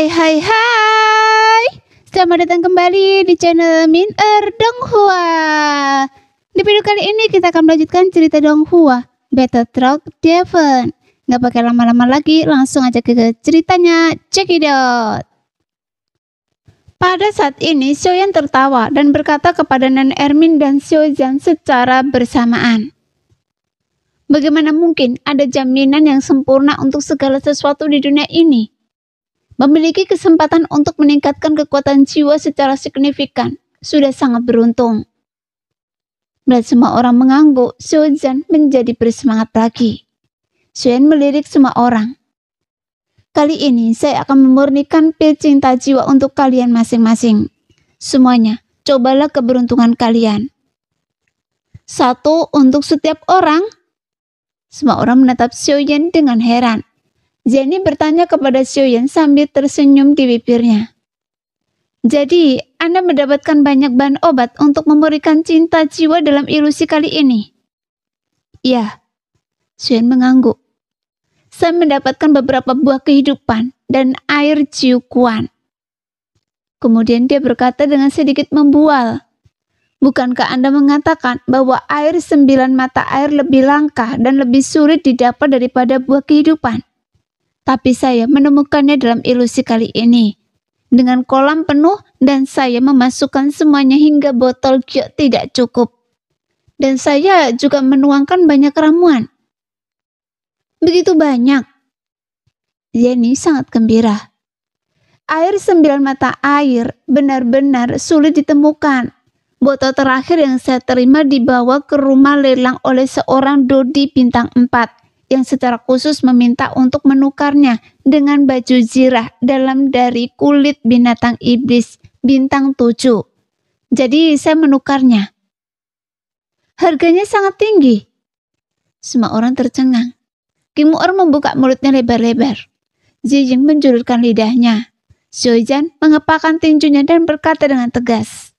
Hai. Selamat datang kembali di channel Min Donghua. Di video kali ini kita akan melanjutkan cerita Donghua, Battle Truck Devon. Nggak pakai lama-lama lagi, langsung aja ke ceritanya. Check it out. Pada saat ini, Xiaoyan tertawa dan berkata kepada Nenek Ermin dan Xiaozhan secara bersamaan. Bagaimana mungkin ada jaminan yang sempurna untuk segala sesuatu di dunia ini? Memiliki kesempatan untuk meningkatkan kekuatan jiwa secara signifikan sudah sangat beruntung. Melihat semua orang mengangguk, Xiaozhan menjadi bersemangat lagi. Xiaoyan melirik semua orang. Kali ini saya akan memurnikan pil cinta jiwa untuk kalian masing-masing. Semuanya, cobalah keberuntungan kalian. 1 untuk setiap orang. Semua orang menatap Xiaoyan dengan heran. Jenny bertanya kepada Xiaoyan sambil tersenyum di bibirnya. Jadi, Anda mendapatkan banyak bahan obat untuk memberikan cinta jiwa dalam ilusi kali ini? Iya, Xiaoyan mengangguk. Saya mendapatkan beberapa buah kehidupan dan air jiuquan. Kemudian dia berkata dengan sedikit membual. Bukankah Anda mengatakan bahwa air 9 mata air lebih langka dan lebih sulit didapat daripada buah kehidupan? Tapi saya menemukannya dalam ilusi kali ini. Dengan kolam penuh dan saya memasukkan semuanya hingga botol giok tidak cukup. Dan saya juga menuangkan banyak ramuan. Begitu banyak. Jenny sangat gembira. Air 9 mata air benar-benar sulit ditemukan. Botol terakhir yang saya terima dibawa ke rumah lelang oleh seorang Dodi bintang 4. Yang secara khusus meminta untuk menukarnya dengan baju zirah dalam dari kulit binatang iblis bintang 7. Jadi saya menukarnya. Harganya sangat tinggi. Semua orang tercengang. Kim Mu'er membuka mulutnya lebar-lebar. Zijing menjulurkan lidahnya. Xiaozhan mengepakkan tinjunya dan berkata dengan tegas.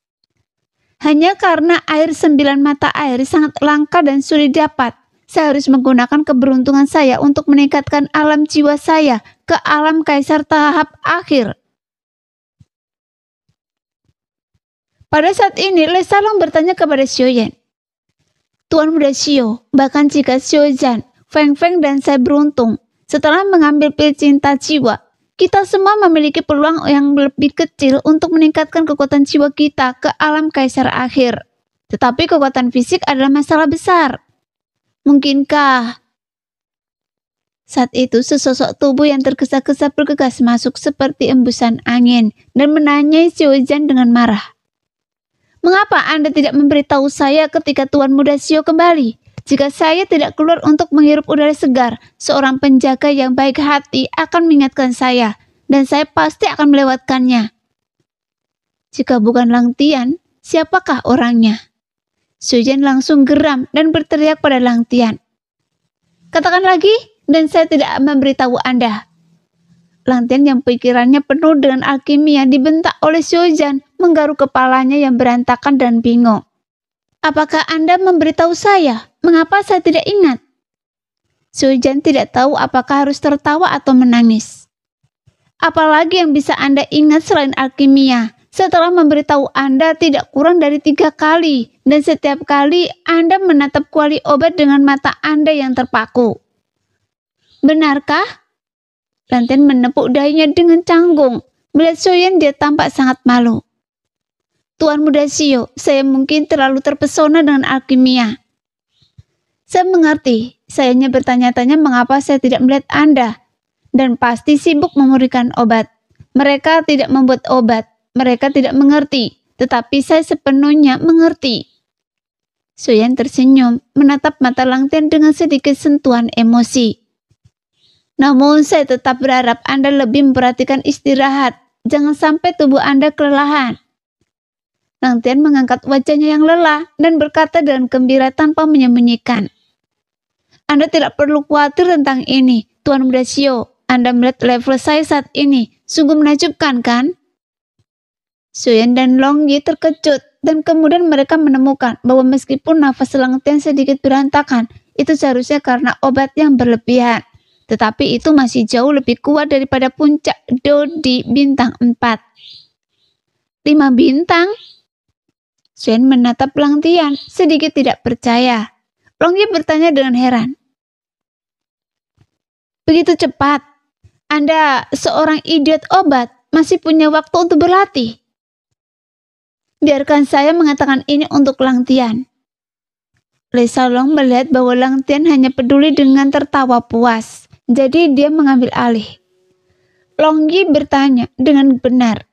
Hanya karena air 9 mata air sangat langka dan sulit dapat. Saya harus menggunakan keberuntungan saya untuk meningkatkan alam jiwa saya ke alam kaisar tahap akhir. Pada saat ini, Le Salong bertanya kepada Xiaoyan. Tuan muda Xiao, bahkan jika Xiaozhan, Feng Feng dan saya beruntung, setelah mengambil pil cinta jiwa, kita semua memiliki peluang yang lebih kecil untuk meningkatkan kekuatan jiwa kita ke alam kaisar akhir. Tetapi kekuatan fisik adalah masalah besar. Mungkinkah? Saat itu sesosok tubuh yang tergesa-gesa bergegas masuk seperti embusan angin dan menanyai Xiaozhan dengan marah. Mengapa Anda tidak memberitahu saya ketika Tuan Muda Xiao kembali? Jika saya tidak keluar untuk menghirup udara segar, seorang penjaga yang baik hati akan mengingatkan saya, dan saya pasti akan melewatkannya. Jika bukan Lang Tian, siapakah orangnya? Xiaoyan langsung geram dan berteriak pada Lang Tian. Katakan lagi, dan saya tidak memberitahu Anda. Lang Tian yang pikirannya penuh dengan alkimia dibentak oleh Xiaoyan, menggaruk kepalanya yang berantakan dan bingung. Apakah Anda memberitahu saya? Mengapa saya tidak ingat? Xiaoyan tidak tahu apakah harus tertawa atau menangis. Apalagi yang bisa Anda ingat selain alkimia? Setelah memberitahu Anda tidak kurang dari 3 kali, dan setiap kali Anda menatap kuali obat dengan mata Anda yang terpaku. Benarkah? Lang Tian menepuk dahinya dengan canggung. Melihat Xiaoyan, dia tampak sangat malu. Tuan muda Xiao, saya mungkin terlalu terpesona dengan alkimia. Saya mengerti, saya hanya bertanya-tanya mengapa saya tidak melihat Anda. Dan pasti sibuk memberikan obat. Mereka tidak membuat obat. Mereka tidak mengerti, tetapi saya sepenuhnya mengerti. Xiaoyan tersenyum, menatap mata Lang Tian dengan sedikit sentuhan emosi. Namun saya tetap berharap Anda lebih memperhatikan istirahat. Jangan sampai tubuh Anda kelelahan. Lang Tian mengangkat wajahnya yang lelah dan berkata dengan gembira tanpa menyembunyikan. Anda tidak perlu khawatir tentang ini, Tuan Muda Xiao. Anda melihat level saya saat ini, sungguh menakjubkan kan? Xiaoyan dan Long Yi terkejut dan kemudian mereka menemukan bahwa meskipun nafas Lang Tian sedikit berantakan, itu seharusnya karena obat yang berlebihan. tetapi itu masih jauh lebih kuat daripada puncak Do di bintang 4. 5 bintang? Suen menatap Lang Tian, sedikit tidak percaya. Longyi bertanya dengan heran. Begitu cepat? Anda seorang idiot obat, masih punya waktu untuk berlatih. Biarkan saya mengatakan ini untuk Lang Tian. Lei Xiaolong melihat bahwa Lang Tian hanya peduli dengan tertawa puas. Jadi dia mengambil alih. Longyi bertanya dengan benar.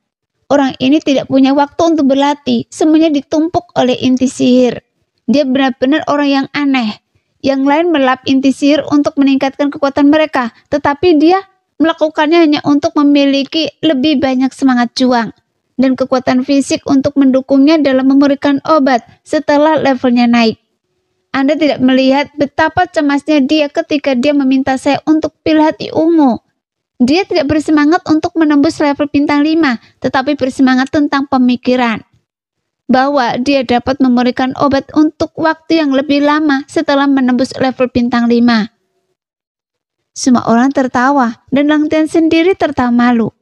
Orang ini tidak punya waktu untuk berlatih. Semuanya ditumpuk oleh inti sihir. Dia benar-benar orang yang aneh. Yang lain melap inti sihir untuk meningkatkan kekuatan mereka. Tetapi dia melakukannya hanya untuk memiliki lebih banyak semangat juang. Dan kekuatan fisik untuk mendukungnya dalam memberikan obat setelah levelnya naik. Anda tidak melihat betapa cemasnya dia ketika dia meminta saya untuk pilih hati ungu. Dia tidak bersemangat untuk menembus level bintang 5, tetapi bersemangat tentang pemikiran. Bahwa dia dapat memberikan obat untuk waktu yang lebih lama setelah menembus level bintang 5. Semua orang tertawa, dan Lang Tian sendiri tertawa malu.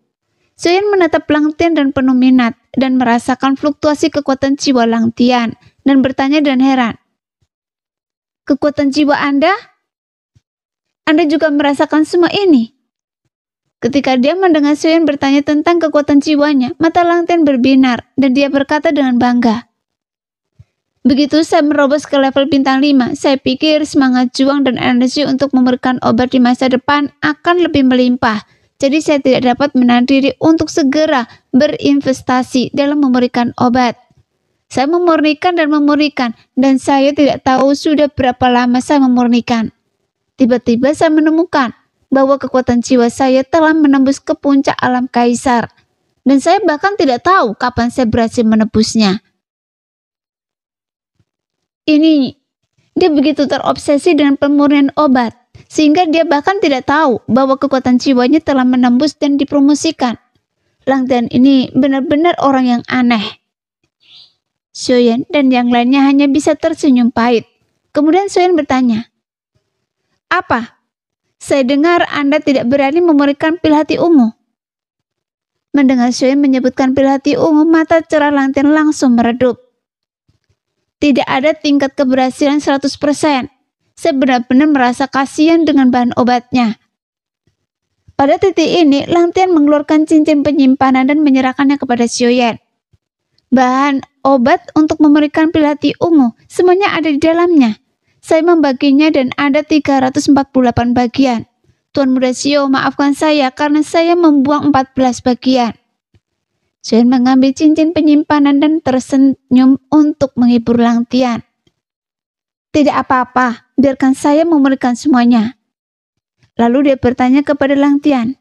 Suen menatap Lang Tian dan penuh minat, dan merasakan fluktuasi kekuatan jiwa Lang Tian, dan bertanya dengan heran. Kekuatan jiwa Anda? Anda juga merasakan semua ini? Ketika dia mendengar Suen bertanya tentang kekuatan jiwanya, mata Lang Tian berbinar, dan dia berkata dengan bangga. Begitu saya merobos ke level bintang 5, saya pikir semangat juang dan energi untuk memberikan obat di masa depan akan lebih melimpah. Jadi saya tidak dapat menahan diri untuk segera berinvestasi dalam memberikan obat. Saya memurnikan dan saya tidak tahu sudah berapa lama saya memurnikan. Tiba-tiba saya menemukan bahwa kekuatan jiwa saya telah menembus ke puncak alam kaisar. Dan saya bahkan tidak tahu kapan saya berhasil menebusnya. Dia begitu terobsesi dengan pemurnian obat, sehingga dia bahkan tidak tahu bahwa kekuatan jiwanya telah menembus dan dipromosikan. Lang Tian ini benar-benar orang yang aneh. Xiaoyan dan yang lainnya hanya bisa tersenyum pahit. Kemudian Xiaoyan bertanya, apa? Saya dengar Anda tidak berani memberikan pil hati ungu. Mendengar Xiaoyan menyebutkan pil hati ungu, mata cerah Lang Tian langsung meredup. Tidak ada tingkat keberhasilan 100%. Saya benar-benar merasa kasihan dengan bahan obatnya. Pada titik ini, Lang Tian mengeluarkan cincin penyimpanan dan menyerahkannya kepada Xiaoyan. Bahan obat untuk memberikan pil hati ungu, semuanya ada di dalamnya. Saya membaginya dan ada 348 bagian. Tuan Muda Xiao, maafkan saya karena saya membuang 14 bagian. Xiaoyan mengambil cincin penyimpanan dan tersenyum untuk menghibur Lang Tian. Tidak apa-apa, biarkan saya memberikan semuanya. Lalu dia bertanya kepada Lang Tian.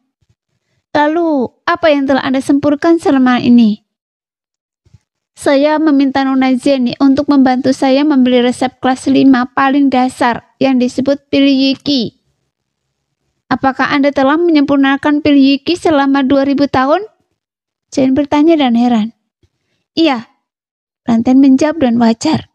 Lalu, apa yang telah Anda sempurnakan selama ini? Saya meminta Nona Jenny untuk membantu saya membeli resep kelas 5 paling dasar yang disebut pil Yiki. Apakah Anda telah menyempurnakan pil Yiki selama 2000 tahun? Chen bertanya dan heran. Iya, Lang Tian menjawab dan wajar.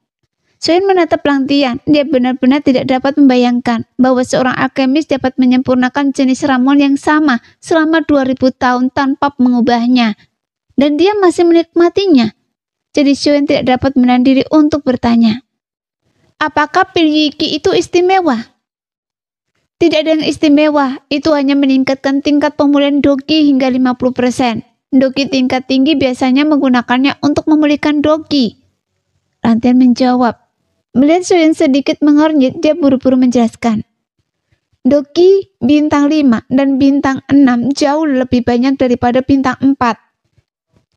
Chen menatap Lang Tian, dia benar-benar tidak dapat membayangkan bahwa seorang alkemis dapat menyempurnakan jenis ramuan yang sama selama 2000 tahun tanpa mengubahnya. Dan dia masih menikmatinya. Jadi Xiaoyan tidak dapat menahan diri untuk bertanya, apakah pil Yiki itu istimewa? Tidak ada yang istimewa, itu hanya meningkatkan tingkat pemulihan Doki hingga 50%. Doki tingkat tinggi biasanya menggunakannya untuk memulihkan Doki. Lang Tian menjawab. Melihat Xiaoyan sedikit mengernyit, dia buru-buru menjelaskan. Doki bintang 5 dan bintang 6 jauh lebih banyak daripada bintang 4.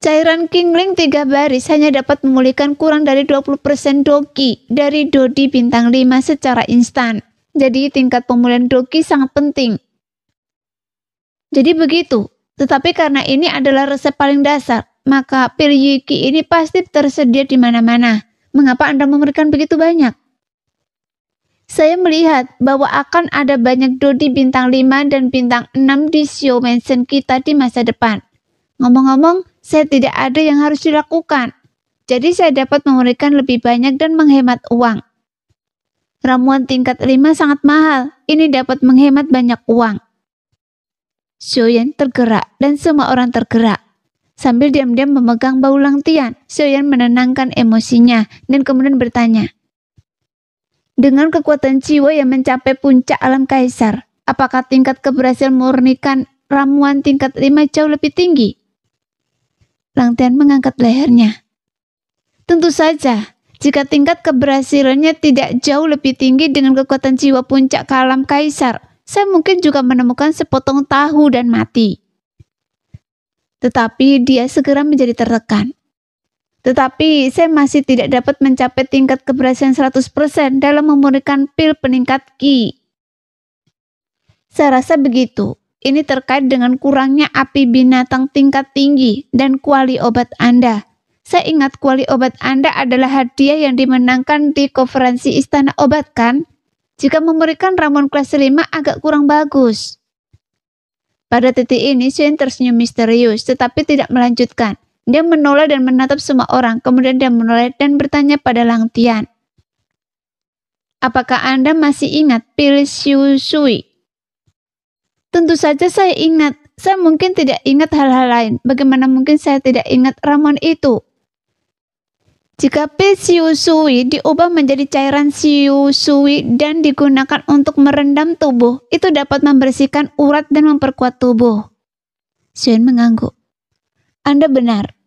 Cairan Qingling 3 baris hanya dapat memulihkan kurang dari 20% Doki dari Dodi bintang 5 secara instan. Jadi tingkat pemulihan Doki sangat penting. Jadi begitu, tetapi karena ini adalah resep paling dasar, maka pil Yiki ini pasti tersedia di mana-mana. Mengapa Anda memberikan begitu banyak? Saya melihat bahwa akan ada banyak Dodi bintang 5 dan bintang 6 di Xiao Mansion kita di masa depan. Ngomong-ngomong, saya tidak ada yang harus dilakukan. Jadi saya dapat memberikan lebih banyak dan menghemat uang. Ramuan tingkat 5 sangat mahal. Ini dapat menghemat banyak uang. Xiaoyan tergerak dan semua orang tergerak. Sambil diam-diam memegang bau Lang Tian, Xiaoyan menenangkan emosinya dan kemudian bertanya, dengan kekuatan jiwa yang mencapai puncak alam kaisar, apakah tingkat keberhasilan memurnikan ramuan tingkat 5 jauh lebih tinggi? Lang Tian mengangkat lehernya. Tentu saja, jika tingkat keberhasilannya tidak jauh lebih tinggi dengan kekuatan jiwa puncak ke alam kaisar, saya mungkin juga menemukan sepotong tahu dan mati. Tetapi dia segera menjadi tertekan. Tetapi saya masih tidak dapat mencapai tingkat keberhasilan 100% dalam memurnikan pil peningkat Qi. Saya rasa begitu. Ini terkait dengan kurangnya api binatang tingkat tinggi dan kuali obat Anda. Saya ingat kuali obat Anda adalah hadiah yang dimenangkan di konferensi Istana Obat, kan? Jika memurnikan ramuan kelas 5 agak kurang bagus. Pada titik ini, Xiaoyan tersenyum misterius, tetapi tidak melanjutkan. Dia menoleh dan menatap semua orang, kemudian dia menoleh dan bertanya pada Lang Tian. Apakah Anda masih ingat pil Xiu Shui? Tentu saja saya ingat. Saya mungkin tidak ingat hal-hal lain. Bagaimana mungkin saya tidak ingat ramuan itu? Jika pil Xiu Shui diubah menjadi cairan Xiu Shui dan digunakan untuk merendam tubuh, itu dapat membersihkan urat dan memperkuat tubuh. Xiaoyan mengangguk. Anda benar.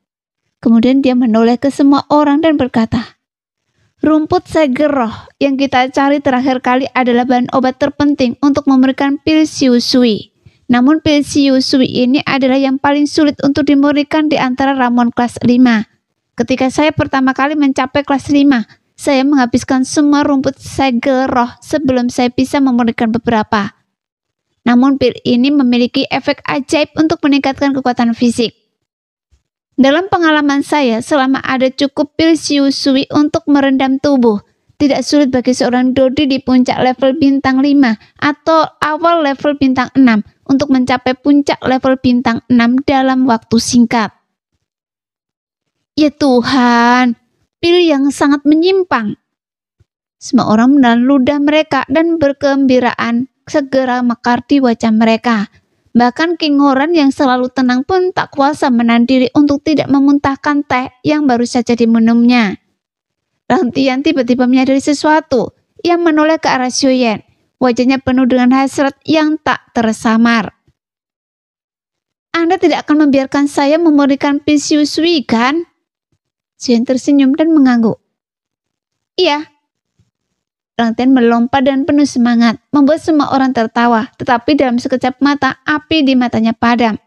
Kemudian dia menoleh ke semua orang dan berkata, rumput seger roh yang kita cari terakhir kali adalah bahan obat terpenting untuk memberikan pil Xiu Shui. Namun pil Xiu Shui ini adalah yang paling sulit untuk dimurnikan di antara ramuan kelas 5. Ketika saya pertama kali mencapai kelas 5, saya menghabiskan semua rumput segel roh sebelum saya bisa memurnikan beberapa. Namun pil ini memiliki efek ajaib untuk meningkatkan kekuatan fisik. Dalam pengalaman saya, selama ada cukup pil Xiu Shui untuk merendam tubuh, tidak sulit bagi seorang Dodi di puncak level bintang 5 atau awal level bintang 6 untuk mencapai puncak level bintang 6 dalam waktu singkat. Ya Tuhan, pil yang sangat menyimpang. Semua orang menelan ludah mereka dan bergembiraan segera mekar di wajah mereka. Bahkan King Horan yang selalu tenang pun tak kuasa menahan diri untuk tidak memuntahkan teh yang baru saja diminumnya. Lang Tian tiba-tiba menyadari sesuatu. Ia menoleh ke arah Xiaoyan. Wajahnya penuh dengan hasrat yang tak tersamar. Anda tidak akan membiarkan saya memurnikan pil Xiu Shui, kan? Xiaoyan tersenyum dan mengangguk. Iya. Lang Tian melompat dan penuh semangat, membuat semua orang tertawa, tetapi dalam sekejap mata, api di matanya padam.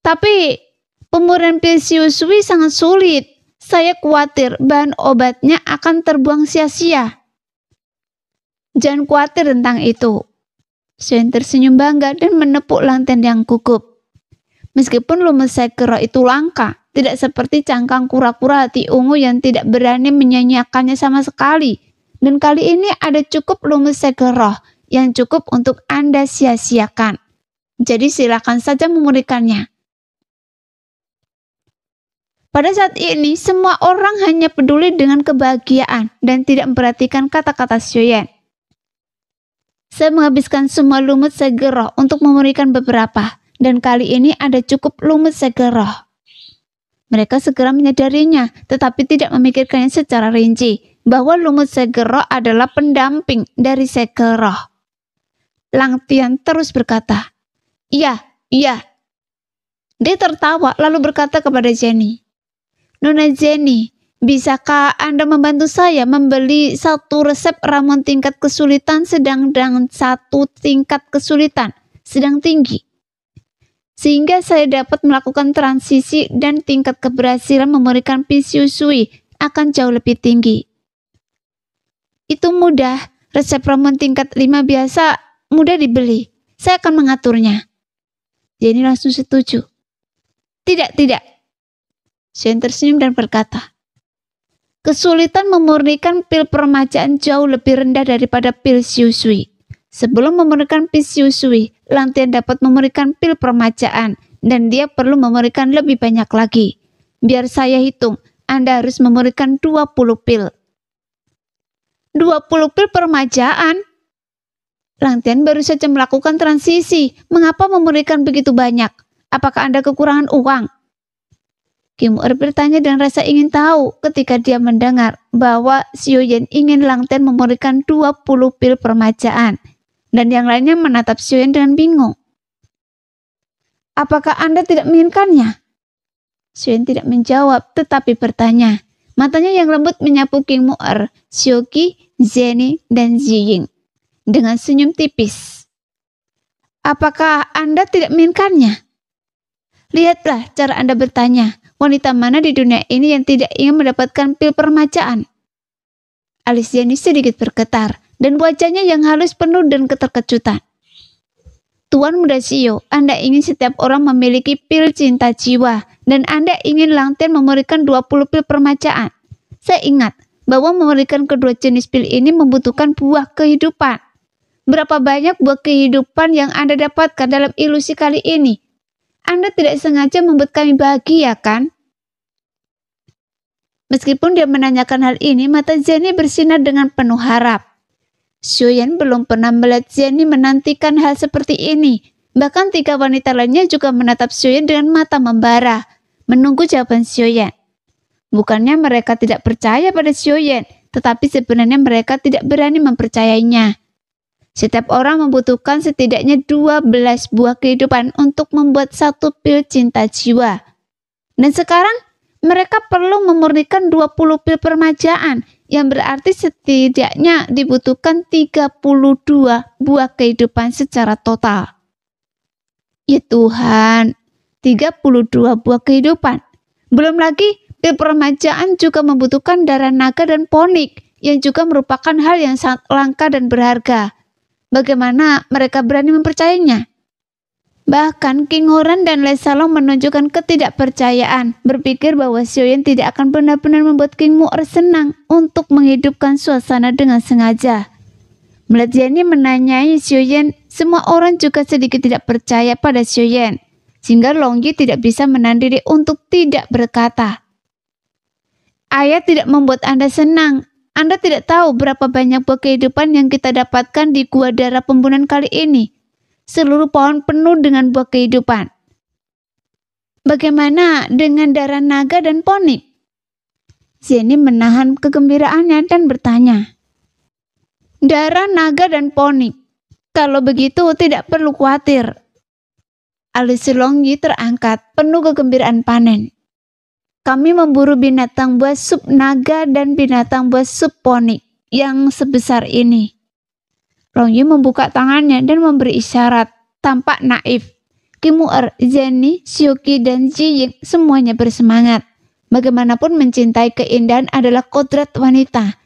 Tapi, pemurnian pil Xiu Shui sangat sulit. Saya khawatir bahan obatnya akan terbuang sia-sia. Jangan khawatir tentang itu. Xiaoyan tersenyum bangga dan menepuk Lang Tian yang gugup. Meskipun lumut segera itu langka, tidak seperti cangkang kura-kura hati ungu yang tidak berani menyanyiakannya sama sekali. Dan kali ini ada cukup lumut segel roh yang cukup untuk Anda sia-siakan. Jadi silakan saja memurnikannya. Pada saat ini, semua orang hanya peduli dengan kebahagiaan dan tidak memperhatikan kata-kata Xiaoyan. Saya menghabiskan semua lumut segel roh untuk memurnikan beberapa, dan kali ini ada cukup lumut segel roh. Mereka segera menyadarinya, tetapi tidak memikirkannya secara rinci, bahwa lumut segel roh adalah pendamping dari segel roh. Lang Tian terus berkata, Iya. Dia tertawa lalu berkata kepada Jenny, Nona Jenny, bisakah Anda membantu saya membeli satu resep ramuan tingkat kesulitan sedang dan satu tingkat kesulitan sedang tinggi? Sehingga saya dapat melakukan transisi dan tingkat keberhasilan memurnikan pil Xiu Shui akan jauh lebih tinggi. Itu mudah, resep ramuan tingkat 5 biasa mudah dibeli. Saya akan mengaturnya. Jenny langsung setuju. Tidak. Xiaoyan tersenyum dan berkata, kesulitan memurnikan pil permajaan jauh lebih rendah daripada pil Xiu Shui. Sebelum memurnikan pil Xiu Shui, Lang Tian dapat memurnikan pil permajaan dan dia perlu memurnikan lebih banyak lagi. Biar saya hitung, Anda harus memurnikan 20 pil. 20 pil permajaan? Lang Tian baru saja melakukan transisi. Mengapa memberikan begitu banyak? Apakah Anda kekurangan uang? Kim Er bertanya dengan rasa ingin tahu ketika dia mendengar bahwa Xiao Yan ingin Lang Tian memberikan 20 pil permajaan. Dan yang lainnya menatap Xiao Yan dengan bingung. Apakah Anda tidak menginginkannya? Xiao Yan tidak menjawab tetapi bertanya. Matanya yang lembut menyapu King Mu'er, Xiao Qi, Zeni, dan Ziying dengan senyum tipis. Apakah Anda tidak menginginkannya? Lihatlah cara Anda bertanya. Wanita mana di dunia ini yang tidak ingin mendapatkan pil permajaan? Alis Zeni sedikit bergetar dan wajahnya yang halus penuh dengan keterkejutan. Tuan Muda Xiao, Anda ingin setiap orang memiliki pil cinta jiwa dan Anda ingin Lang Tian memberikan 20 pil permajaan. Saya ingat bahwa memberikan kedua jenis pil ini membutuhkan buah kehidupan. Berapa banyak buah kehidupan yang Anda dapatkan dalam ilusi kali ini? Anda tidak sengaja membuat kami bahagia, kan? Meskipun dia menanyakan hal ini, mata Zeni bersinar dengan penuh harap. Xiao Yan belum pernah melihat Zeni menantikan hal seperti ini. Bahkan 3 wanita lainnya juga menatap Xiao Yan dengan mata membara, menunggu jawaban Xiao Yan. Bukannya mereka tidak percaya pada Xiao Yan, tetapi sebenarnya mereka tidak berani mempercayainya. Setiap orang membutuhkan setidaknya 12 buah kehidupan untuk membuat 1 pil cinta jiwa. Dan sekarang mereka perlu memurnikan 20 pil permajaan, yang berarti setidaknya dibutuhkan 32 buah kehidupan secara total. Ya Tuhan, 32 buah kehidupan. Belum lagi pil permajaan juga membutuhkan darah naga dan ponik, yang juga merupakan hal yang sangat langka dan berharga. Bagaimana mereka berani mempercayainya? Bahkan King Horan dan Lei Salong menunjukkan ketidakpercayaan, berpikir bahwa Xiao Yan tidak akan benar-benar membuat King Mu'er senang untuk menghidupkan suasana dengan sengaja. Melihat Zeni menanyai Xiao Yan, semua orang juga sedikit tidak percaya pada Xiao Yan, sehingga Long Yi tidak bisa menahan diri untuk tidak berkata. Ayah tidak membuat Anda senang. Anda tidak tahu berapa banyak buah kehidupan yang kita dapatkan di gua darah pembunuhan kali ini. Seluruh pohon penuh dengan buah kehidupan. Bagaimana dengan darah naga dan ponik? Zeni menahan kegembiraannya dan bertanya. Darah naga dan ponik. Kalau begitu tidak perlu khawatir. Alis Long Yi terangkat penuh kegembiraan panen. Kami memburu binatang buas sup naga dan binatang buas sup ponik yang sebesar ini. Long Yi membuka tangannya dan memberi isyarat, tampak naif. King Mu'er, Zeni, Xiao Qi, dan Ziying semuanya bersemangat. Bagaimanapun mencintai keindahan adalah kodrat wanita.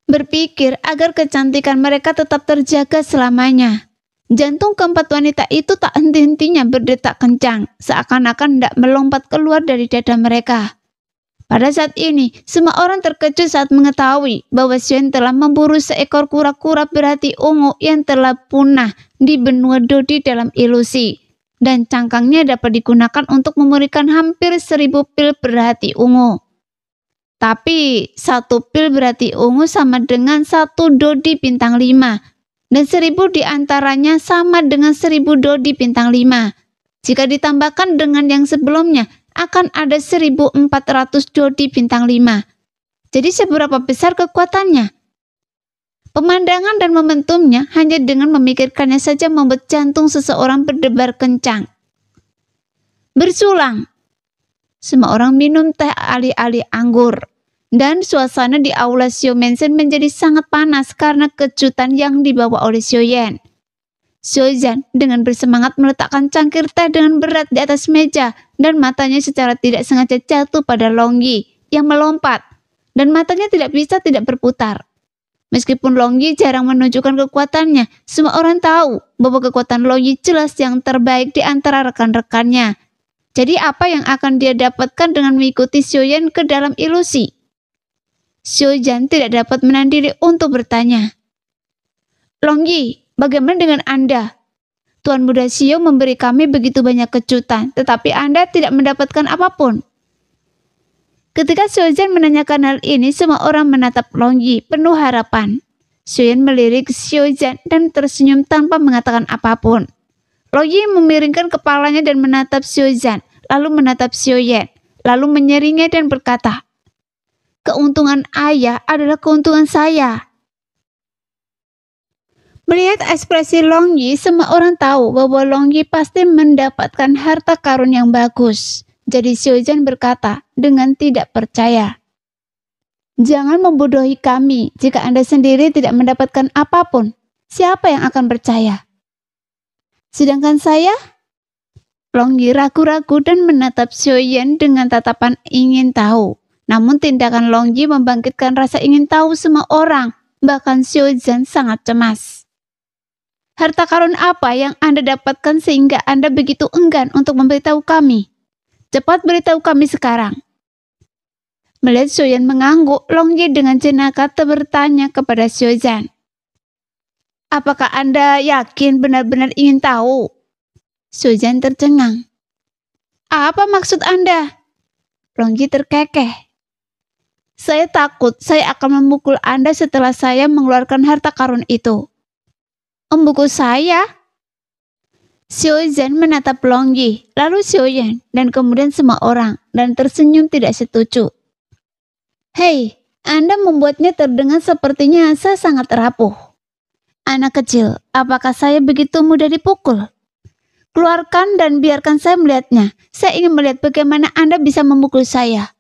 Berpikir agar kecantikan mereka tetap terjaga selamanya. Jantung keempat wanita itu tak henti-hentinya berdetak kencang, seakan-akan hendak melompat keluar dari dada mereka. Pada saat ini, semua orang terkejut saat mengetahui bahwa Xiao Yan telah memburu seekor kura-kura berhati ungu yang telah punah di benua Dodi dalam ilusi, dan cangkangnya dapat digunakan untuk memberikan hampir 1000 pil berhati ungu. Tapi 1 pil berhati ungu sama dengan 1 Dodi bintang 5. Dan 1000 diantaranya sama dengan 1000 Dodi bintang 5. Jika ditambahkan dengan yang sebelumnya, akan ada 1400 Dodi bintang 5. Jadi seberapa besar kekuatannya? Pemandangan dan momentumnya hanya dengan memikirkannya saja membuat jantung seseorang berdebar kencang. Bersulang. Semua orang minum teh alih-alih anggur. Dan suasana di aula Xiao Mansion menjadi sangat panas karena kejutan yang dibawa oleh Xiao Yan. Xiao Yan dengan bersemangat meletakkan cangkir teh dengan berat di atas meja dan matanya secara tidak sengaja jatuh pada Long Yi yang melompat dan matanya tidak bisa tidak berputar. Meskipun Long Yi jarang menunjukkan kekuatannya, semua orang tahu bahwa kekuatan Long Yi jelas yang terbaik di antara rekan-rekannya. Jadi apa yang akan dia dapatkan dengan mengikuti Xiao Yan ke dalam ilusi? Xiao Yan tidak dapat menahan diri untuk bertanya. Long Yi, bagaimana dengan Anda? Tuan Muda Xiao memberi kami begitu banyak kejutan, tetapi Anda tidak mendapatkan apapun. Ketika Xiaoyan menanyakan hal ini, semua orang menatap Long Yi penuh harapan. Xiaoyan melirik Xiaoyan dan tersenyum tanpa mengatakan apapun. Long Yi memiringkan kepalanya dan menatap Xiaoyan, lalu menatap Xiaoyan, lalu menyeringai dan berkata, "Keuntungan ayah adalah keuntungan saya." Melihat ekspresi Long Yi, semua orang tahu bahwa Long Yi pasti mendapatkan harta karun yang bagus. Jadi Xiaoyan berkata dengan tidak percaya, "Jangan membodohi kami. Jika Anda sendiri tidak mendapatkan apapun, siapa yang akan percaya? Sedangkan saya?" Long Yi ragu-ragu dan menatap Xiaoyan dengan tatapan ingin tahu. Namun tindakan Long Yi membangkitkan rasa ingin tahu semua orang, bahkan Xiaoyan sangat cemas. "Harta karun apa yang Anda dapatkan sehingga Anda begitu enggan untuk memberitahu kami? Cepat beritahu kami sekarang." Melihat Xiaoyan mengangguk, Long Yi dengan jenaka bertanya kepada Xiaoyan, "Apakah Anda yakin benar-benar ingin tahu?" Xiaoyan tercengang. "Apa maksud Anda?" Long Yi terkekeh. "Saya takut saya akan memukul Anda setelah saya mengeluarkan harta karun itu." "Memukul saya?" Xiaoyan menatap Long Yi, lalu Xiaoyan, dan kemudian semua orang, dan tersenyum tidak setuju. "Hei, Anda membuatnya terdengar sepertinya saya sangat rapuh. Anak kecil, apakah saya begitu mudah dipukul? Keluarkan dan biarkan saya melihatnya. Saya ingin melihat bagaimana Anda bisa memukul saya."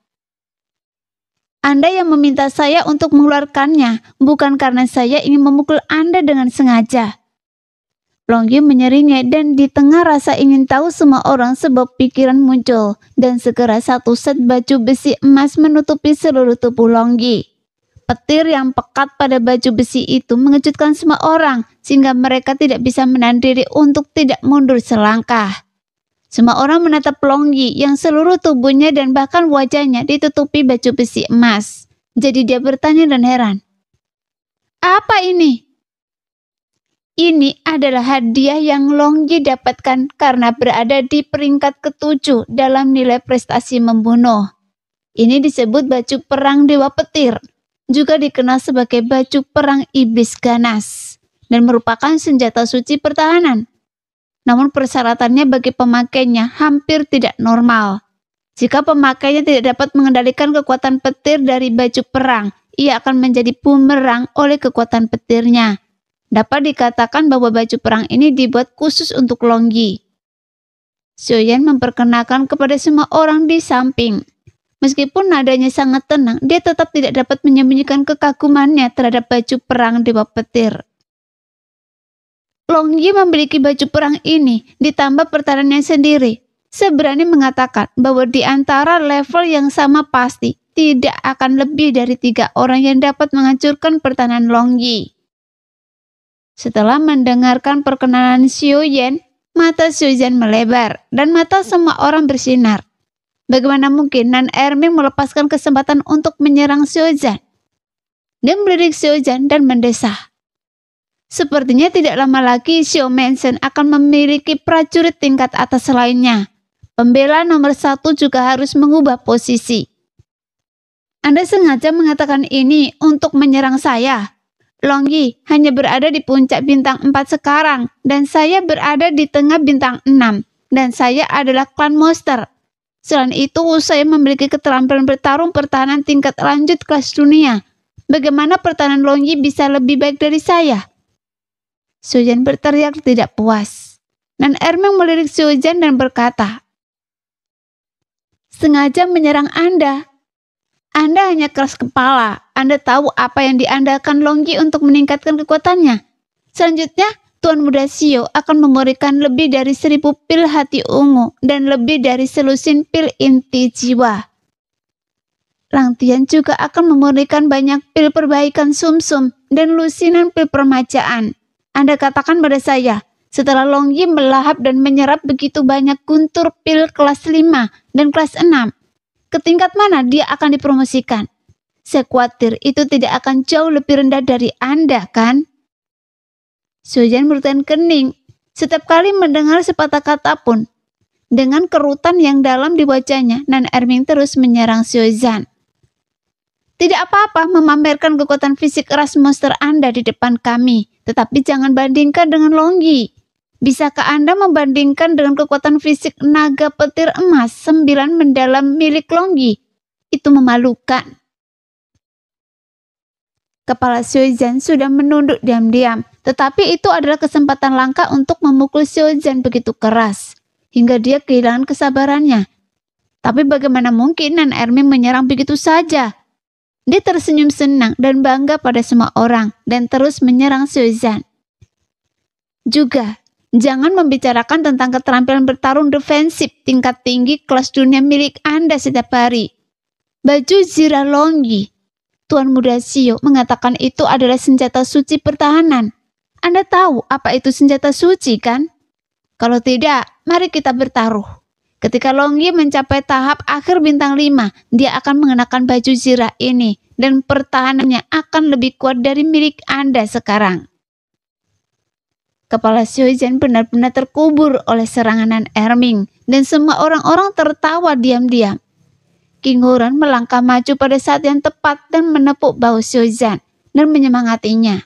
"Anda yang meminta saya untuk mengeluarkannya, bukan karena saya ingin memukul Anda dengan sengaja." Long Yi menyeringai dan di tengah rasa ingin tahu semua orang sebuah pikiran muncul dan segera satu set baju besi emas menutupi seluruh tubuh Long Yi. Petir yang pekat pada baju besi itu mengejutkan semua orang sehingga mereka tidak bisa menahan diri untuk tidak mundur selangkah. Semua orang menatap Long Yi yang seluruh tubuhnya dan bahkan wajahnya ditutupi baju besi emas. Jadi dia bertanya dan heran, "Apa ini?" Ini adalah hadiah yang Long Yi dapatkan karena berada di peringkat ke-7 dalam nilai prestasi membunuh. Ini disebut baju perang Dewa Petir, juga dikenal sebagai baju perang iblis ganas, dan merupakan senjata suci pertahanan. Namun persyaratannya bagi pemakainya hampir tidak normal. Jika pemakainya tidak dapat mengendalikan kekuatan petir dari baju perang, ia akan menjadi bumerang oleh kekuatan petirnya. Dapat dikatakan bahwa baju perang ini dibuat khusus untuk Long Yi. Xiaoyan memperkenalkan kepada semua orang di samping. Meskipun nadanya sangat tenang, dia tetap tidak dapat menyembunyikan kekagumannya terhadap baju perang Dewa Petir. Long Yi memiliki baju perang ini, ditambah pertahanannya sendiri. Saya berani mengatakan bahwa di antara level yang sama pasti, tidak akan lebih dari 3 orang yang dapat menghancurkan pertahanan Long Yi. Setelah mendengarkan perkenalan Xiaoyan, mata Xiaoyan melebar dan mata semua orang bersinar. Bagaimana mungkin Nan Erming melepaskan kesempatan untuk menyerang Xiaoyan? Dia melirik Xiaoyan dan mendesah. Sepertinya tidak lama lagi Xiao Mensen akan memiliki prajurit tingkat atas lainnya. Pembela nomor 1 juga harus mengubah posisi. Anda sengaja mengatakan ini untuk menyerang saya. Long Yi hanya berada di puncak bintang 4 sekarang, dan saya berada di tengah bintang 6, dan saya adalah klan monster. Selain itu, saya memiliki keterampilan bertarung pertahanan tingkat lanjut kelas dunia. Bagaimana pertahanan Long Yi bisa lebih baik dari saya? Xiaoyan berteriak tidak puas. Nan Erming melirik Xiaoyan dan berkata, "Sengaja menyerang Anda. Anda hanya keras kepala. Anda tahu apa yang diandalkan Long Yi untuk meningkatkan kekuatannya. Selanjutnya, Tuan Muda Xiao akan memberikan lebih dari 1000 pil hati ungu dan lebih dari selusin pil inti jiwa. Lang Tian juga akan memberikan banyak pil perbaikan sumsum dan lusinan pil permajaan. Anda katakan pada saya, setelah Long Yi melahap dan menyerap begitu banyak guntur pil kelas 5 dan kelas 6, ke tingkat mana dia akan dipromosikan? Saya khawatir itu tidak akan jauh lebih rendah dari Anda, kan?" Xiaoyan bertahan kening. Setiap kali mendengar sepatah kata pun, Dengan kerutan yang dalam di wajahnya, Nan Erming terus menyerang Xiaozan. Tidak apa-apa memamerkan kekuatan fisik ras monster Anda di depan kami, tetapi jangan bandingkan dengan Longyi. Bisakah Anda membandingkan dengan kekuatan fisik naga petir emas 9 mendalam milik Longyi? Itu memalukan. Kepala Xiaozan sudah menunduk diam-diam, tetapi itu adalah kesempatan langka untuk memukul Xiaozan begitu keras, hingga dia kehilangan kesabarannya. Tapi bagaimana mungkin Nan Erming menyerang begitu saja? Dia tersenyum senang dan bangga pada semua orang, dan terus menyerang Xiaozan. Juga, jangan membicarakan tentang keterampilan bertarung defensif tingkat tinggi kelas dunia milik Anda setiap hari. Baju zirah Longyi. Tuan Muda Xiao mengatakan itu adalah senjata suci pertahanan. Anda tahu apa itu senjata suci, kan? Kalau tidak, mari kita bertaruh. Ketika Longyi mencapai tahap akhir bintang 5, dia akan mengenakan baju zirah ini, dan pertahanannya akan lebih kuat dari milik Anda sekarang. Kepala Xiaozan benar-benar terkubur oleh serangan Nan Erming, dan semua orang-orang tertawa diam-diam. King Huran melangkah maju pada saat yang tepat dan menepuk bahu Xiaozan dan menyemangatinya.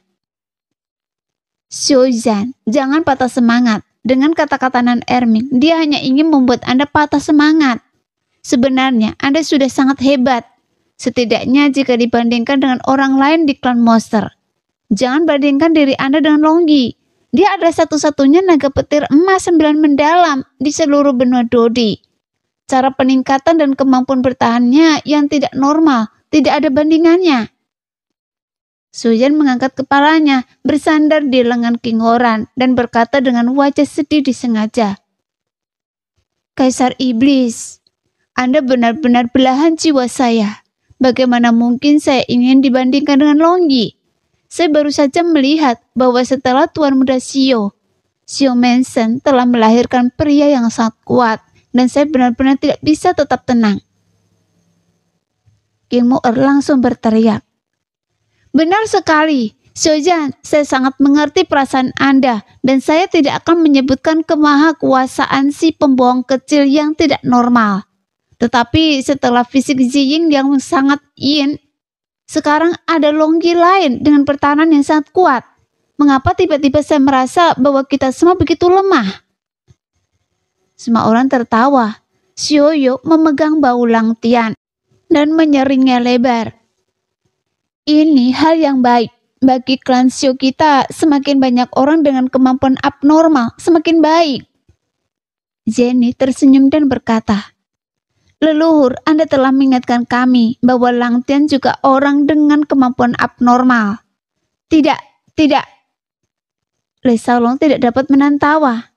Xiaozan, jangan patah semangat. Dengan kata-kata Nan Erming, dia hanya ingin membuat Anda patah semangat. Sebenarnya, Anda sudah sangat hebat. Setidaknya jika dibandingkan dengan orang lain di klan monster. Jangan bandingkan diri Anda dengan Longyi. Dia adalah satu-satunya naga petir emas 9 mendalam di seluruh benua Dodi. Cara peningkatan dan kemampuan bertahannya yang tidak normal, tidak ada bandingannya. Xiaozan mengangkat kepalanya, bersandar di lengan King Huran, dan berkata dengan wajah sedih disengaja. Kaisar Iblis, Anda benar-benar belahan jiwa saya. Bagaimana mungkin saya ingin dibandingkan dengan Longyi? Saya baru saja melihat bahwa setelah Tuan Muda Xiao Mansion telah melahirkan pria yang sangat kuat, dan saya benar-benar tidak bisa tetap tenang. King Mu'er langsung berteriak. Benar sekali, Xiaozan, saya sangat mengerti perasaan Anda, dan saya tidak akan menyebutkan kemahakuasaan si pembohong kecil yang tidak normal. Tetapi setelah fisik Ziying yang sangat yin, sekarang ada Longyi lain dengan pertahanan yang sangat kuat. Mengapa tiba-tiba saya merasa bahwa kita semua begitu lemah? Semua orang tertawa. Xiaoyu memegang bahu Lang Tian dan menyeringnya lebar. Ini hal yang baik. Bagi klan Xiao kita, semakin banyak orang dengan kemampuan abnormal, semakin baik. Jenny tersenyum dan berkata, Leluhur, Anda telah mengingatkan kami bahwa Lang Tian juga orang dengan kemampuan abnormal. Tidak. Le Xiaolong tidak dapat menahan tawa.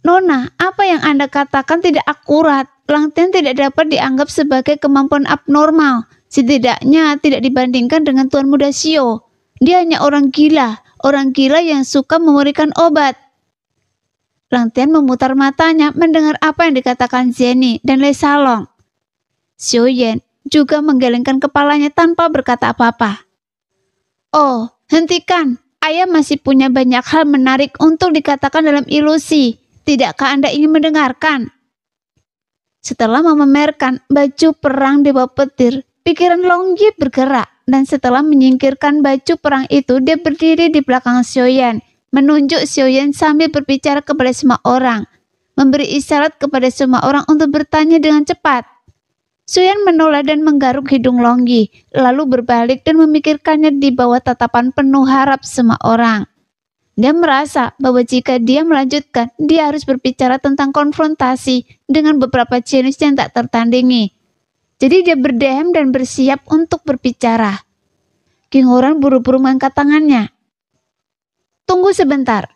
Nona, apa yang Anda katakan tidak akurat. Lang Tian tidak dapat dianggap sebagai kemampuan abnormal. Setidaknya tidak dibandingkan dengan Tuan Muda Xiao. Dia hanya orang gila yang suka memberikan obat. Lang Tian memutar matanya mendengar apa yang dikatakan Jenny dan Le Xiaolong. Xiaoyan juga menggelengkan kepalanya tanpa berkata apa-apa. Oh, hentikan. Ayah masih punya banyak hal menarik untuk dikatakan dalam ilusi. Tidakkah Anda ingin mendengarkan? Setelah memamerkan baju perang Dewa Petir, pikiran Longyi bergerak, dan setelah menyingkirkan baju perang itu, dia berdiri di belakang Xiaoyan, menunjuk Xiaoyan sambil berbicara kepada semua orang, memberi isyarat kepada semua orang untuk bertanya dengan cepat. Xiaoyan menoleh dan menggaruk hidung Longyi, lalu berbalik dan memikirkannya di bawah tatapan penuh harap semua orang. Dia merasa bahwa jika dia melanjutkan, dia harus berbicara tentang konfrontasi dengan beberapa jenius yang tak tertandingi. Jadi dia berdehem dan bersiap untuk berbicara. King Huran buru-buru mengangkat tangannya. Tunggu sebentar.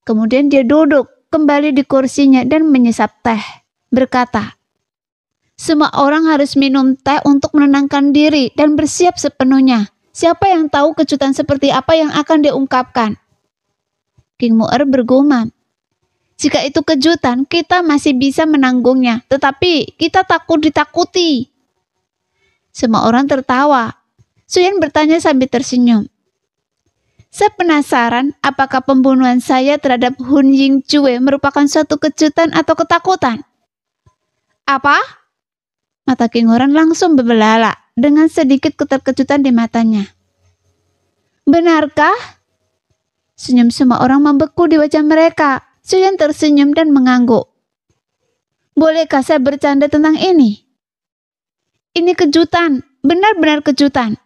Kemudian dia duduk kembali di kursinya dan menyesap teh. Berkata, semua orang harus minum teh untuk menenangkan diri dan bersiap sepenuhnya. Siapa yang tahu kejutan seperti apa yang akan diungkapkan? King Mu'er bergumam. Jika itu kejutan, kita masih bisa menanggungnya, tetapi kita takut ditakuti. Semua orang tertawa. Xiaoyan bertanya sambil tersenyum. Saya penasaran apakah pembunuhan saya terhadap Hun Yingcue merupakan suatu kejutan atau ketakutan. Apa? Mata King Horan langsung berbelalak dengan sedikit keterkejutan di matanya. Benarkah? Senyum semua orang membeku di wajah mereka. Sioyan tersenyum dan mengangguk. Bolehkah saya bercanda tentang ini? Ini kejutan, benar-benar kejutan.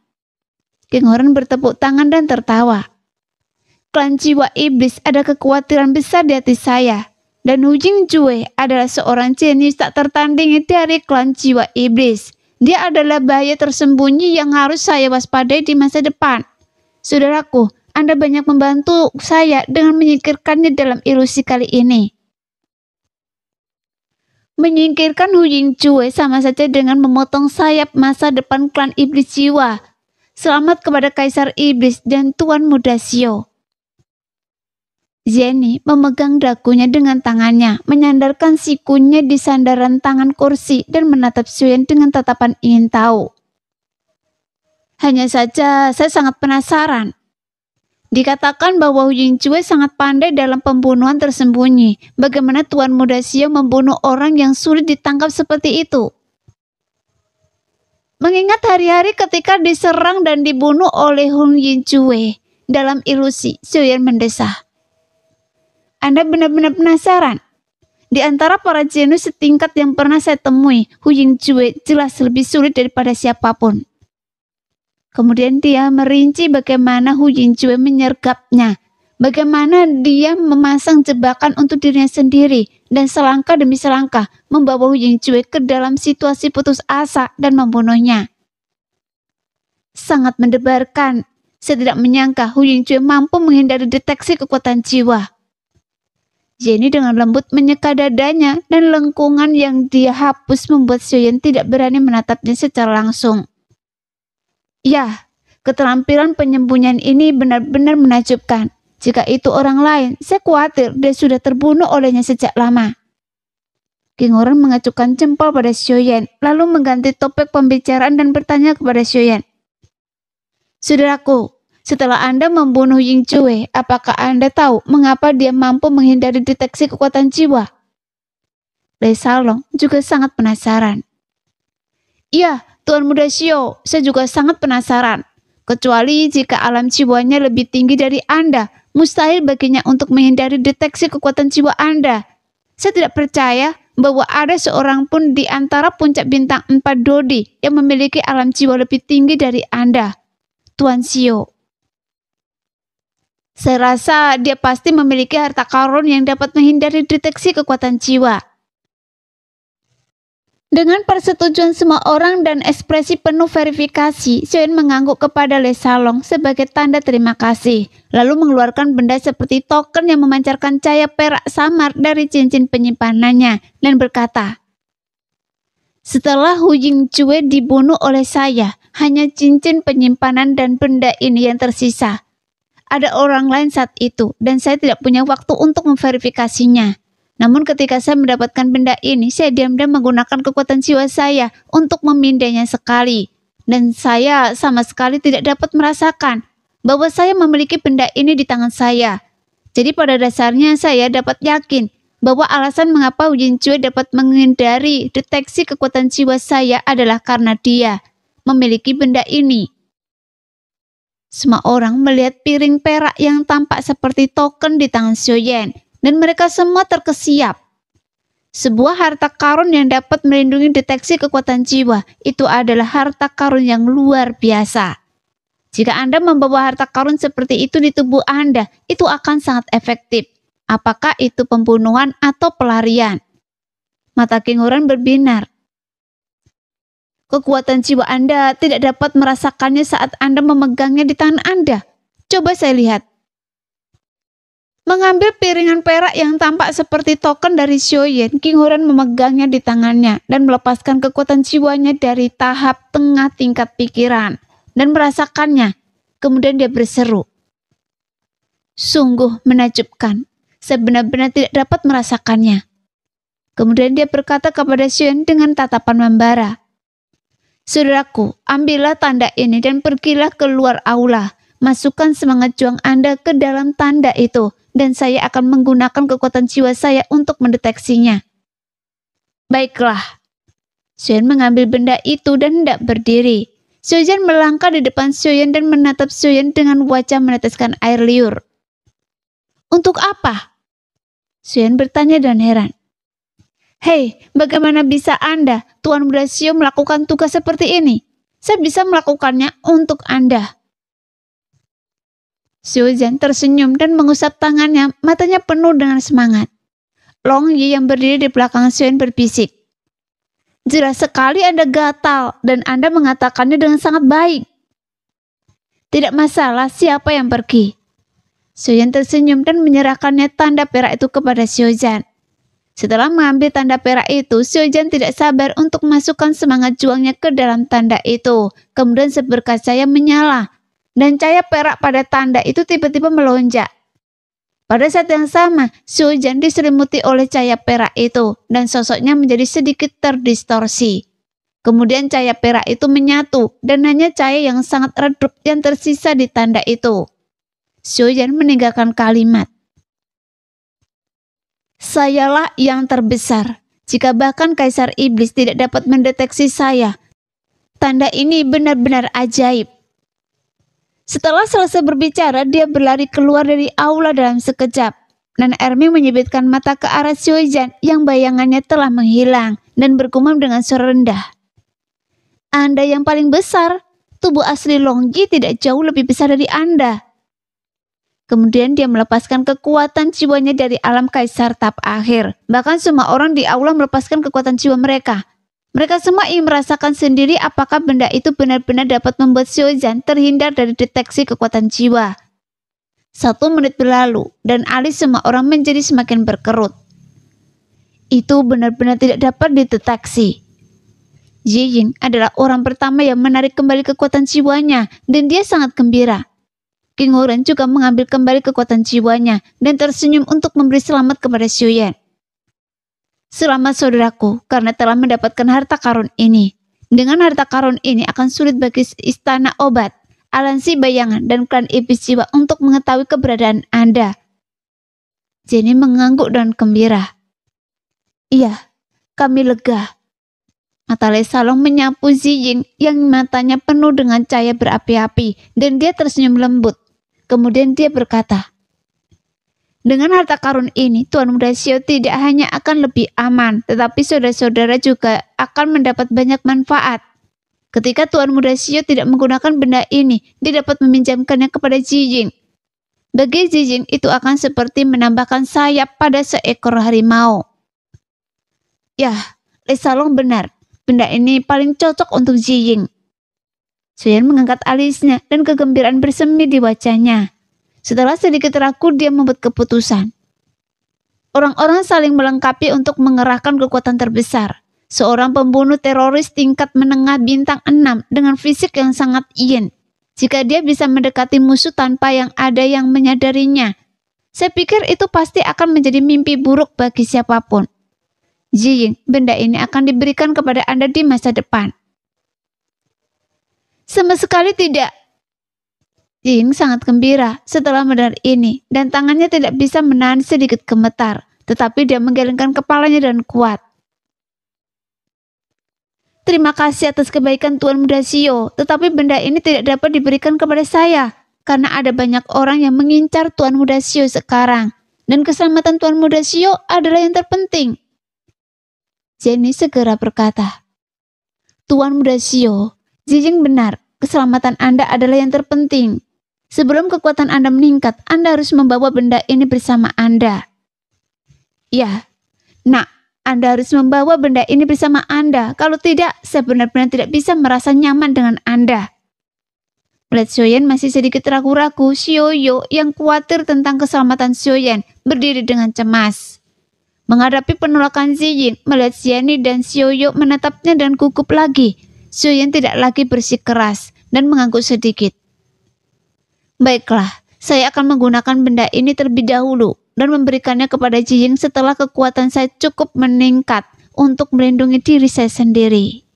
King Horan bertepuk tangan dan tertawa. Klan jiwa iblis ada kekhawatiran besar di hati saya. Dan Hu Yingcue adalah seorang jenius tak tertandingi dari klan jiwa iblis. Dia adalah bahaya tersembunyi yang harus saya waspadai di masa depan. Saudaraku, Anda banyak membantu saya dengan menyingkirkannya dalam ilusi kali ini. Menyingkirkan Hu Yingcue sama saja dengan memotong sayap masa depan klan iblis jiwa. Selamat kepada Kaisar Iblis dan Tuan Muda Xiao. Jenny memegang dagunya dengan tangannya, menyandarkan sikunya di sandaran tangan kursi dan menatap Sioyan dengan tatapan ingin tahu. Hanya saja saya sangat penasaran. Dikatakan bahwa Hu Yingcue sangat pandai dalam pembunuhan tersembunyi. Bagaimana Tuan Muda Xiao membunuh orang yang sulit ditangkap seperti itu? Mengingat hari-hari ketika diserang dan dibunuh oleh Hu Yingcue dalam ilusi, Sioyan mendesah. Anda benar-benar penasaran? Di antara para jenius setingkat yang pernah saya temui, Hu Yingcue jelas lebih sulit daripada siapapun. Kemudian dia merinci bagaimana Hu Yingcue menyergapnya, bagaimana dia memasang jebakan untuk dirinya sendiri, dan selangkah demi selangkah membawa Hu Yingcue ke dalam situasi putus asa dan membunuhnya. Sangat mendebarkan. Saya tidak menyangka Hu Yingcue mampu menghindari deteksi kekuatan jiwa. Jenny dengan lembut menyeka dadanya dan lengkungan yang dia hapus membuat Sioyan tidak berani menatapnya secara langsung. Ya, keterampilan penyembunyian ini benar-benar menakjubkan. Jika itu orang lain, saya khawatir dia sudah terbunuh olehnya sejak lama. King Horan mengacukan jempol pada Sioyan, lalu mengganti topik pembicaraan dan bertanya kepada Sioyan. Saudaraku, setelah Anda membunuh Yingcue, apakah Anda tahu mengapa dia mampu menghindari deteksi kekuatan jiwa? Lei Salong juga sangat penasaran. Iya, Tuan Muda Xiao, saya juga sangat penasaran. Kecuali jika alam jiwanya lebih tinggi dari Anda, mustahil baginya untuk menghindari deteksi kekuatan jiwa Anda. Saya tidak percaya bahwa ada seorang pun di antara puncak bintang 4 Dodi yang memiliki alam jiwa lebih tinggi dari Anda, Tuan Xiao. Saya rasa dia pasti memiliki harta karun yang dapat menghindari deteksi kekuatan jiwa. Dengan persetujuan semua orang dan ekspresi penuh verifikasi, Sioyan mengangguk kepada Lei Salong sebagai tanda terima kasih, lalu mengeluarkan benda seperti token yang memancarkan cahaya perak samar dari cincin penyimpanannya dan berkata, setelah Hu Yingcue dibunuh oleh saya, hanya cincin penyimpanan dan benda ini yang tersisa. Ada orang lain saat itu, dan saya tidak punya waktu untuk memverifikasinya. Namun ketika saya mendapatkan benda ini, saya diam-diam menggunakan kekuatan jiwa saya untuk memindainya sekali. Dan saya sama sekali tidak dapat merasakan bahwa saya memiliki benda ini di tangan saya. Jadi pada dasarnya saya dapat yakin bahwa alasan mengapa Hu Yingcue dapat menghindari deteksi kekuatan jiwa saya adalah karena dia memiliki benda ini. Semua orang melihat piring perak yang tampak seperti token di tangan Sioyan, dan mereka semua terkesiap. Sebuah harta karun yang dapat melindungi deteksi kekuatan jiwa, itu adalah harta karun yang luar biasa. Jika Anda membawa harta karun seperti itu di tubuh Anda, itu akan sangat efektif. Apakah itu pembunuhan atau pelarian? Mata King Horan berbinar. Kekuatan jiwa Anda tidak dapat merasakannya saat Anda memegangnya di tangan Anda. Coba saya lihat. Mengambil piringan perak yang tampak seperti token dari Sioyan, King Horan memegangnya di tangannya dan melepaskan kekuatan jiwanya dari tahap tengah tingkat pikiran dan merasakannya. Kemudian dia berseru. Sungguh menakjubkan. Saya benar-benar tidak dapat merasakannya. Kemudian dia berkata kepada Sioyan dengan tatapan membara. Saudaraku, ambillah tanda ini dan pergilah keluar aula. masukkan semangat juang Anda ke dalam tanda itu, dan saya akan menggunakan kekuatan jiwa saya untuk mendeteksinya. Baiklah. Xiaoyan mengambil benda itu dan hendak berdiri. Xiaoyan melangkah di depan Xiaoyan dan menatap Xiaoyan dengan wajah meneteskan air liur. Untuk apa? Xiaoyan bertanya dan heran. Hei, bagaimana bisa Anda, Tuan Muda Xiao, melakukan tugas seperti ini? Saya bisa melakukannya untuk Anda. Xiaoyan tersenyum dan mengusap tangannya, matanya penuh dengan semangat. Long Yi yang berdiri di belakang Xiaoyan berbisik. Jelas sekali Anda gatal dan Anda mengatakannya dengan sangat baik. Tidak masalah siapa yang pergi. Xiaoyan tersenyum dan menyerahkannya tanda perak itu kepada Xiaoyan. Setelah mengambil tanda perak itu, Xiaoyan tidak sabar untuk memasukkan semangat juangnya ke dalam tanda itu. Kemudian seberkas cahaya menyala, dan cahaya perak pada tanda itu tiba-tiba melonjak. Pada saat yang sama, Xiaoyan diselimuti oleh cahaya perak itu, dan sosoknya menjadi sedikit terdistorsi. Kemudian cahaya perak itu menyatu, dan hanya cahaya yang sangat redup yang tersisa di tanda itu. Xiaoyan meninggalkan kalimat. Sayalah yang terbesar. Jika bahkan Kaisar Iblis tidak dapat mendeteksi saya, tanda ini benar-benar ajaib. Setelah selesai berbicara, dia berlari keluar dari aula dalam sekejap. Dan Ermi menyibitkan mata ke arah Xiaoyan yang bayangannya telah menghilang dan bergumam dengan suara rendah. Anda yang paling besar, tubuh asli Long Yi tidak jauh lebih besar dari Anda. Kemudian dia melepaskan kekuatan jiwanya dari alam Kaisar tahap akhir. Bahkan semua orang di aula melepaskan kekuatan jiwa mereka. Mereka semua ingin merasakan sendiri apakah benda itu benar-benar dapat membuat Xiaoyan terhindar dari deteksi kekuatan jiwa. 1 menit berlalu dan alis semua orang menjadi semakin berkerut. Itu benar-benar tidak dapat dideteksi. Yiying adalah orang pertama yang menarik kembali kekuatan jiwanya dan dia sangat gembira. King Wuren juga mengambil kembali kekuatan jiwanya dan tersenyum untuk memberi selamat kepada Xiaoyan. Selamat saudaraku, karena telah mendapatkan harta karun ini. Dengan harta karun ini akan sulit bagi istana obat, aliansi bayangan, dan klan iblis jiwa untuk mengetahui keberadaan Anda. Jenny mengangguk dan gembira. Iya, kami lega. Mata Le Salong menyapu Ziying yang matanya penuh dengan cahaya berapi-api, dan dia tersenyum lembut. Kemudian dia berkata, dengan harta karun ini, Tuan Muda Xiao tidak hanya akan lebih aman, tetapi saudara-saudara juga akan mendapat banyak manfaat. Ketika Tuan Muda Xiao tidak menggunakan benda ini, dia dapat meminjamkannya kepada Ziying. Bagi Ziying, itu akan seperti menambahkan sayap pada seekor harimau. Ya, Le Salong benar. Benda ini paling cocok untuk Ziying. Xiaoyan mengangkat alisnya dan kegembiraan bersemi di wajahnya. Setelah sedikit ragu, dia membuat keputusan. Orang-orang saling melengkapi untuk mengerahkan kekuatan terbesar. Seorang pembunuh teroris tingkat menengah bintang 6 dengan fisik yang sangat yin. Jika dia bisa mendekati musuh tanpa yang ada yang menyadarinya, saya pikir itu pasti akan menjadi mimpi buruk bagi siapapun. Ziying, benda ini akan diberikan kepada Anda di masa depan. Sama sekali tidak. Ziying sangat gembira setelah mendengar ini dan tangannya tidak bisa menahan sedikit gemetar, tetapi dia menggelengkan kepalanya dan kuat. Terima kasih atas kebaikan Tuan Muda Xiao, tetapi benda ini tidak dapat diberikan kepada saya karena ada banyak orang yang mengincar Tuan Muda Xiao sekarang dan keselamatan Tuan Muda Xiao adalah yang terpenting. Jenny segera berkata, Tuan Muda Xiao, Ziying benar, keselamatan Anda adalah yang terpenting. Sebelum kekuatan Anda meningkat, Anda harus membawa benda ini bersama Anda. Ya, nak, Anda harus membawa benda ini bersama Anda. Kalau tidak, saya benar-benar tidak bisa merasa nyaman dengan Anda. Melihat Xiaoyan masih sedikit ragu-ragu, Xiaoyu yang khawatir tentang keselamatan Xiaoyan berdiri dengan cemas. Menghadapi penolakan Ziying, melihat Xiani dan Xiaoyu menatapnya dan gugup lagi. Xiaoyan tidak lagi bersikeras dan mengangguk sedikit. Baiklah, saya akan menggunakan benda ini terlebih dahulu dan memberikannya kepada Ziying setelah kekuatan saya cukup meningkat untuk melindungi diri saya sendiri.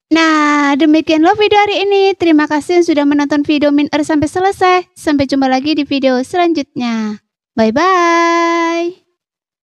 Nah, demikianlah video hari ini. Terima kasih yang sudah menonton video Min sampai selesai. Sampai jumpa lagi di video selanjutnya. Bye-bye.